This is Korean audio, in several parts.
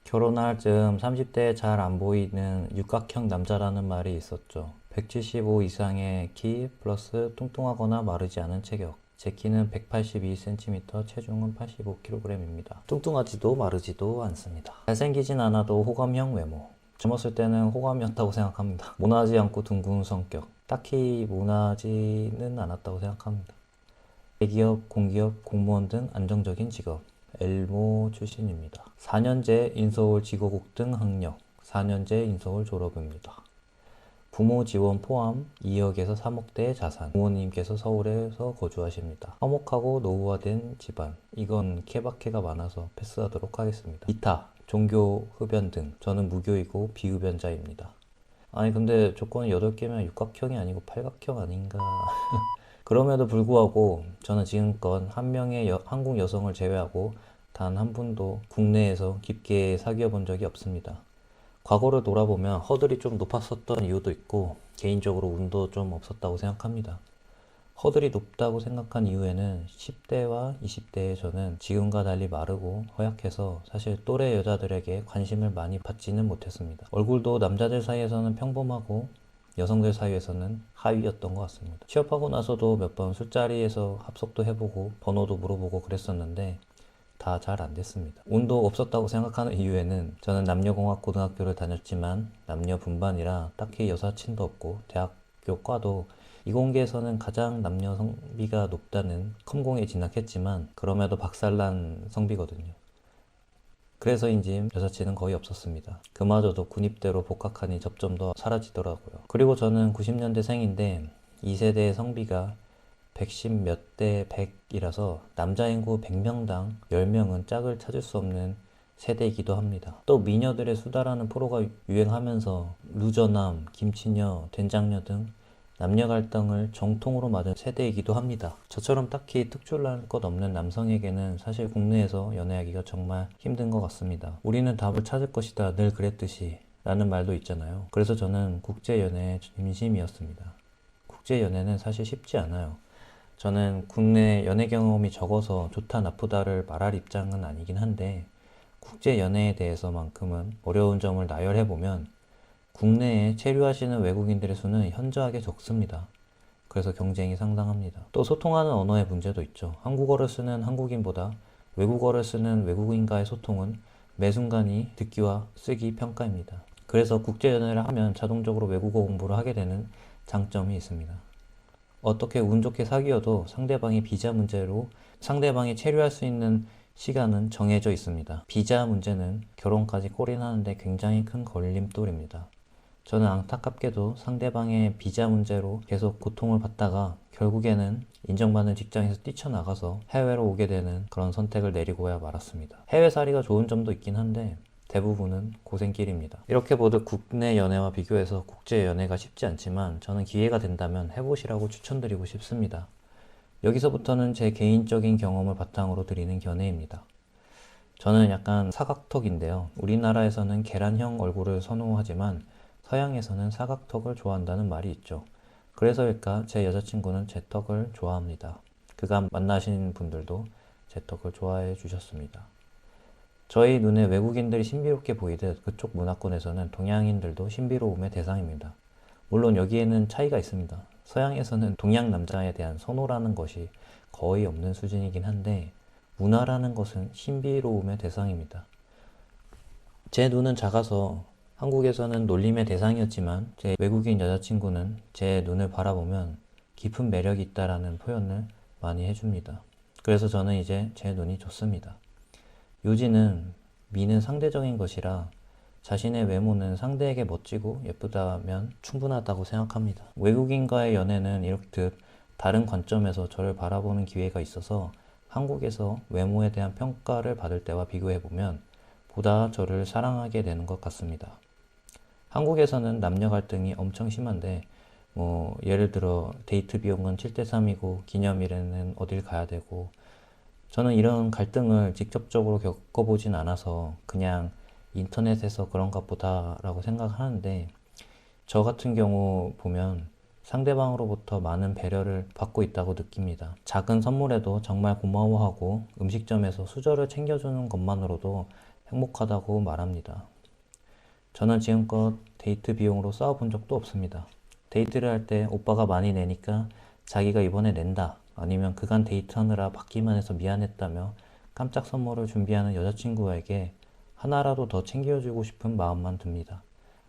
결혼할 즈음 30대에 잘 안 보이는 육각형 남자라는 말이 있었죠. 175 이상의 키 플러스 뚱뚱하거나 마르지 않은 체격. 제 키는 182cm, 체중은 85kg입니다. 뚱뚱하지도 마르지도 않습니다. 잘생기진 않아도 호감형 외모. 젊었을 때는 호감이었다고 생각합니다. 모나지 않고 둥근 성격. 딱히 모나지는 않았다고 생각합니다. 대기업, 공기업, 공무원 등 안정적인 직업. 엘모 출신입니다. 4년제 인서울 직업국 등 학력, 4년제 인서울 졸업입니다. 부모 지원 포함 2억에서 3억대의 자산, 부모님께서 서울에서 거주하십니다. 화목하고 노후화된 집안, 이건 케바케가 많아서 패스하도록 하겠습니다. 기타, 종교, 흡연 등, 저는 무교이고 비흡연자입니다. 아니 근데 조건이 8개면 육각형이 아니고 팔각형 아닌가. 그럼에도 불구하고 저는 지금껏 한 명의 한국 여성을 제외하고 단 한 분도 국내에서 깊게 사귀어 본 적이 없습니다. 과거를 돌아보면 허들이 좀 높았었던 이유도 있고 개인적으로 운도 좀 없었다고 생각합니다. 허들이 높다고 생각한 이유에는 10대와 20대의 저는 지금과 달리 마르고 허약해서 사실 또래 여자들에게 관심을 많이 받지는 못했습니다. 얼굴도 남자들 사이에서는 평범하고 여성들 사이에서는 하위였던 것 같습니다. 취업하고 나서도 몇 번 술자리에서 합석도 해보고 번호도 물어보고 그랬었는데 다 잘 안 됐습니다. 운도 없었다고 생각하는 이유에는 저는 남녀공학 고등학교를 다녔지만 남녀 분반이라 딱히 여사친도 없고 대학교 과도 이공계에서는 가장 남녀 성비가 높다는 컴공에 진학했지만 그럼에도 박살난 성비거든요. 그래서인지 여사친은 거의 없었습니다. 그마저도 군입대로 복학하니 점점 더 사라지더라고요. 그리고 저는 90년대생인데 2세대의 성비가 110 몇 대 100이라서 남자 인구 100명당 10명은 짝을 찾을 수 없는 세대이기도 합니다. 또 미녀들의 수다라는 프로가 유행하면서 루저남, 김치녀, 된장녀 등 남녀 갈등을 정통으로 맞은 세대이기도 합니다. 저처럼 딱히 특출날 것 없는 남성에게는 사실 국내에서 연애하기가 정말 힘든 것 같습니다. 우리는 답을 찾을 것이다 늘 그랬듯이 라는 말도 있잖아요. 그래서 저는 국제연애에 진심이었습니다. 국제연애는 사실 쉽지 않아요. 저는 국내 연애 경험이 적어서 좋다 나쁘다를 말할 입장은 아니긴 한데 국제 연애에 대해서만큼은 어려운 점을 나열해보면 국내에 체류하시는 외국인들의 수는 현저하게 적습니다. 그래서 경쟁이 상당합니다. 또 소통하는 언어의 문제도 있죠. 한국어를 쓰는 한국인보다 외국어를 쓰는 외국인과의 소통은 매 순간이 듣기와 쓰기 평가입니다. 그래서 국제 연애를 하면 자동적으로 외국어 공부를 하게 되는 장점이 있습니다. 어떻게 운 좋게 사귀어도 상대방이 비자 문제로 상대방이 체류할 수 있는 시간은 정해져 있습니다. 비자 문제는 결혼까지 골인하는데 굉장히 큰 걸림돌입니다. 저는 안타깝게도 상대방의 비자 문제로 계속 고통을 받다가 결국에는 인정받는 직장에서 뛰쳐나가서 해외로 오게 되는 그런 선택을 내리고야 말았습니다. 해외살이가 좋은 점도 있긴 한데 대부분은 고생길입니다. 이렇게 모두 국내 연애와 비교해서 국제 연애가 쉽지 않지만 저는 기회가 된다면 해보시라고 추천드리고 싶습니다. 여기서부터는 제 개인적인 경험을 바탕으로 드리는 견해입니다. 저는 약간 사각턱인데요. 우리나라에서는 계란형 얼굴을 선호하지만 서양에서는 사각턱을 좋아한다는 말이 있죠. 그래서일까 제 여자친구는 제 턱을 좋아합니다. 그간 만나신 분들도 제 턱을 좋아해 주셨습니다. 저희 눈에 외국인들이 신비롭게 보이듯 그쪽 문화권에서는 동양인들도 신비로움의 대상입니다. 물론 여기에는 차이가 있습니다. 서양에서는 동양 남자에 대한 선호라는 것이 거의 없는 수준이긴 한데 문화라는 것은 신비로움의 대상입니다. 제 눈은 작아서 한국에서는 놀림의 대상이었지만 제 외국인 여자친구는 제 눈을 바라보면 깊은 매력이 있다라는 표현을 많이 해줍니다. 그래서 저는 이제 제 눈이 좋습니다. 요지는 미는 상대적인 것이라 자신의 외모는 상대에게 멋지고 예쁘다면 충분하다고 생각합니다. 외국인과의 연애는 이렇듯 다른 관점에서 저를 바라보는 기회가 있어서 한국에서 외모에 대한 평가를 받을 때와 비교해보면 보다 저를 사랑하게 되는 것 같습니다. 한국에서는 남녀 갈등이 엄청 심한데 예를 들어 데이트 비용은 7대3이고 기념일에는 어딜 가야 되고 저는 이런 갈등을 직접적으로 겪어보진 않아서 그냥 인터넷에서 그런가 보다라고 생각하는데 저 같은 경우 보면 상대방으로부터 많은 배려를 받고 있다고 느낍니다. 작은 선물에도 정말 고마워하고 음식점에서 수저를 챙겨주는 것만으로도 행복하다고 말합니다. 저는 지금껏 데이트 비용으로 싸워본 적도 없습니다. 데이트를 할 때 오빠가 많이 내니까 자기가 이번에 낸다, 아니면 그간 데이트하느라 받기만 해서 미안했다며 깜짝 선물을 준비하는 여자친구에게 하나라도 더 챙겨주고 싶은 마음만 듭니다.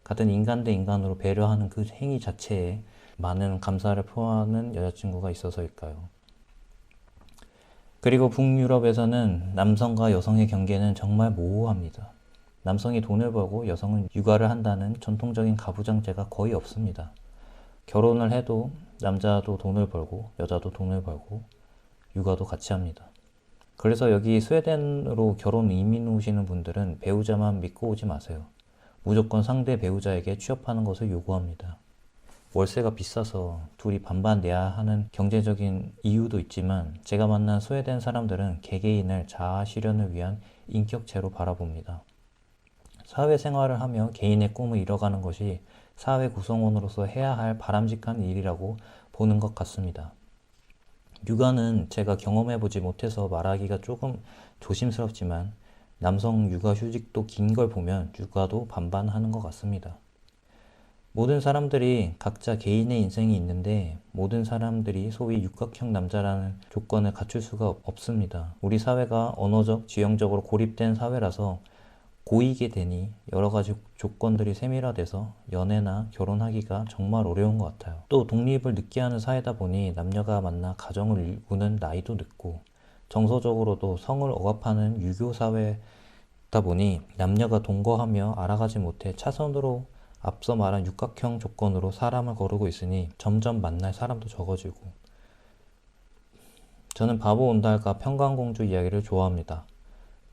같은 인간 대 인간으로 배려하는 그 행위 자체에 많은 감사를 표하는 여자친구가 있어서일까요? 그리고 북유럽에서는 남성과 여성의 경계는 정말 모호합니다. 남성이 돈을 벌고 여성은 육아를 한다는 전통적인 가부장제가 거의 없습니다. 결혼을 해도 남자도 돈을 벌고 여자도 돈을 벌고 육아도 같이 합니다. 그래서 여기 스웨덴으로 결혼 이민 오시는 분들은 배우자만 믿고 오지 마세요. 무조건 상대 배우자에게 취업하는 것을 요구합니다. 월세가 비싸서 둘이 반반 내야 하는 경제적인 이유도 있지만 제가 만난 스웨덴 사람들은 개개인을 자아 실현을 위한 인격체로 바라봅니다. 사회생활을 하며 개인의 꿈을 이뤄가는 것이 사회 구성원으로서 해야 할 바람직한 일이라고 보는 것 같습니다. 육아는 제가 경험해보지 못해서 말하기가 조금 조심스럽지만 남성 육아 휴직도 긴 걸 보면 육아도 반반 하는 것 같습니다. 모든 사람들이 각자 개인의 인생이 있는데 모든 사람들이 소위 육각형 남자라는 조건을 갖출 수가 없습니다. 우리 사회가 언어적, 지형적으로 고립된 사회라서 고이게 되니 여러 가지 조건들이 세밀화돼서 연애나 결혼하기가 정말 어려운 것 같아요. 또 독립을 늦게 하는 사회다 보니 남녀가 만나 가정을 이루는 나이도 늦고 정서적으로도 성을 억압하는 유교 사회다 보니 남녀가 동거하며 알아가지 못해 차선으로 앞서 말한 육각형 조건으로 사람을 거르고 있으니 점점 만날 사람도 적어지고 저는 바보 온달과 평강공주 이야기를 좋아합니다.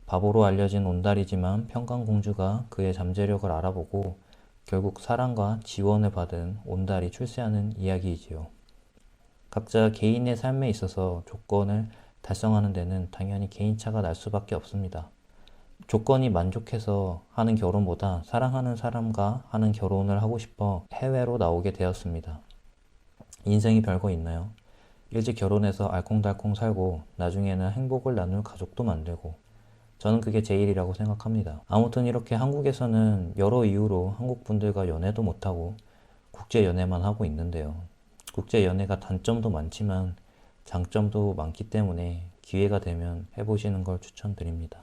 바보로 알려진 온달이지만 평강공주가 그의 잠재력을 알아보고 결국 사랑과 지원을 받은 온달이 출세하는 이야기이지요. 각자 개인의 삶에 있어서 조건을 달성하는 데는 당연히 개인차가 날 수밖에 없습니다. 조건이 만족해서 하는 결혼보다 사랑하는 사람과 하는 결혼을 하고 싶어 해외로 나오게 되었습니다. 인생이 별거 있나요? 일찍 결혼해서 알콩달콩 살고 나중에는 행복을 나눌 가족도 만들고 저는 그게 제일이라고 생각합니다. 아무튼 이렇게 한국에서는 여러 이유로 한국 분들과 연애도 못하고 국제 연애만 하고 있는데요. 국제 연애가 단점도 많지만 장점도 많기 때문에 기회가 되면 해보시는 걸 추천드립니다.